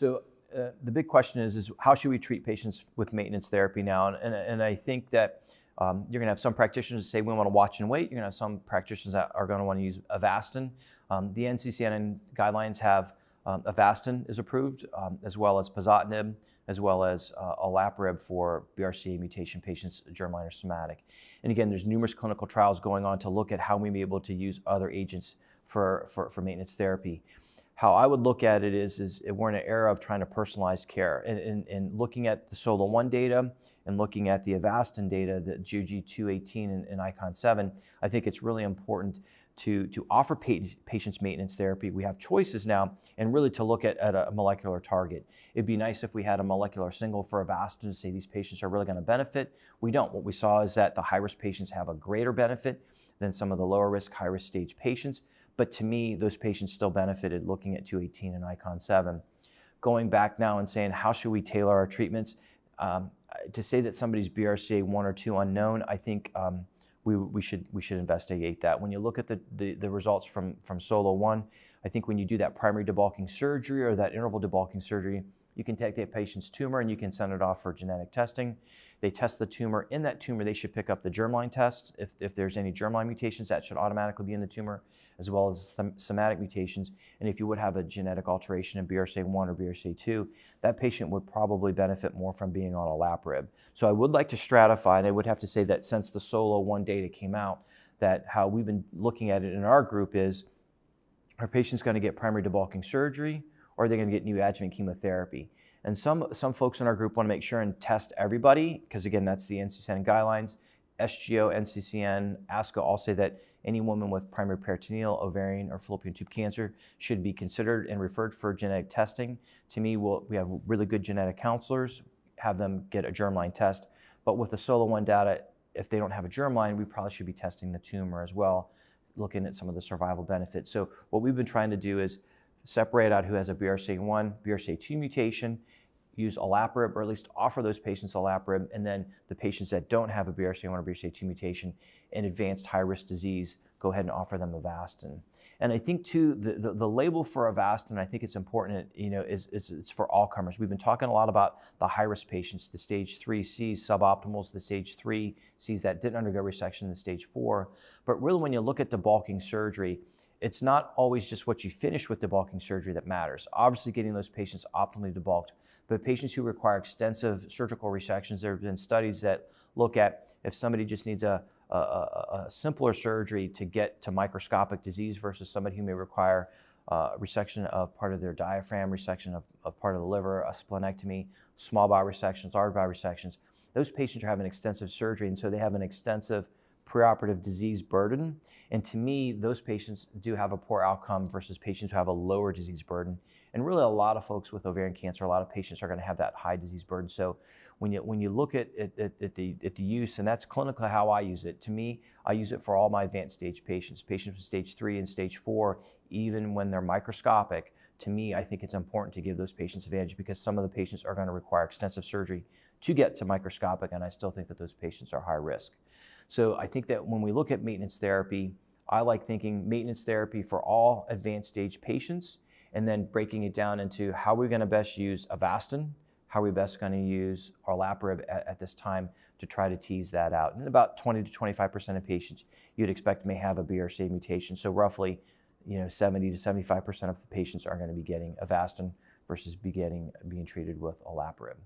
So the big question is how should we treat patients with maintenance therapy now? And I think that you're going to have some practitioners that say we want to watch and wait. You're going to have some practitioners that are going to want to use Avastin. The NCCN guidelines have Avastin is approved, as well as pazotinib, as well as olaparib for BRCA mutation patients, germline or somatic. And again, there's numerous clinical trials going on to look at how we may be able to use other agents for maintenance therapy. How I would look at it is we're in an era of trying to personalize care, and looking at the SOLO-1 data and looking at the Avastin data, the GOG-218 and ICON-7, I think it's really important to offer patients maintenance therapy. We have choices now, and really to look at a molecular target. It'd be nice if we had a molecular single for Avastin to say these patients are really going to benefit. We don't. What we saw is that the high-risk patients have a greater benefit than some of the lower-risk, high-risk stage patients. But to me, those patients still benefited looking at 218 and ICON-7. Going back now and saying, how should we tailor our treatments? To say that somebody's BRCA1 or 2 unknown, I think we should investigate that. When you look at the results from SOLO-1, I think when you do that primary debulking surgery or that interval debulking surgery, you can take that patient's tumor and you can send it off for genetic testing. They test the tumor. In that tumor, they should pick up the germline test. If there's any germline mutations, that should automatically be in the tumor, as well as somatic mutations. And if you would have a genetic alteration in BRCA1 or BRCA2, that patient would probably benefit more from being on olaparib. So I would like to stratify, and I would have to say that since the SOLO-1 data came out, that how we've been looking at it in our group is, are patients going to get primary debulking surgery, or are they going to get neoadjuvant chemotherapy? And some folks in our group want to make sure and test everybody, because again, that's the NCCN guidelines. SGO, NCCN, ASCO all say that any woman with primary peritoneal, ovarian, or fallopian tube cancer should be considered and referred for genetic testing. To me, we have really good genetic counselors, have them get a germline test. But with the SOLO-1 data, if they don't have a germline, we probably should be testing the tumor as well, looking at some of the survival benefits. So what we've been trying to do is separate out who has a BRCA1, BRCA2 mutation, use olaparib, or at least offer those patients olaparib, and then the patients that don't have a BRCA1 or BRCA2 mutation in advanced high-risk disease, go ahead and offer them Avastin. And I think too, the label for Avastin, I think it's important, is it's for all comers. We've been talking a lot about the high-risk patients, the stage 3Cs, suboptimals, the stage 3Cs that didn't undergo resection, the stage 4. But really, when you look at debulking surgery, it's not always just what you finish with debulking surgery that matters. Obviously, getting those patients optimally debulked, but patients who require extensive surgical resections, there have been studies that look at if somebody just needs a simpler surgery to get to microscopic disease versus somebody who may require resection of part of their diaphragm, resection of part of the liver, a splenectomy, small bowel resections, large bowel resections. Those patients are having extensive surgery, and so they have an extensive preoperative disease burden. And to me, those patients do have a poor outcome versus patients who have a lower disease burden. And really, a lot of folks with ovarian cancer, a lot of patients are going to have that high disease burden. So when you look at the use, and that's clinically how I use it, to me, I use it for all my advanced stage patients, patients with stage 3 and stage 4, even when they're microscopic. To me, I think it's important to give those patients advantage because some of the patients are going to require extensive surgery to get to microscopic, and I still think that those patients are high risk. So I think that when we look at maintenance therapy, I like thinking maintenance therapy for all advanced stage patients, and then breaking it down into how we're going to best use Avastin, how are we best going to use olaparib at this time to try to tease that out. And about 20 to 25% of patients you'd expect may have a BRCA mutation. So roughly, 70 to 75% of the patients are going to be getting Avastin versus being treated with olaparib.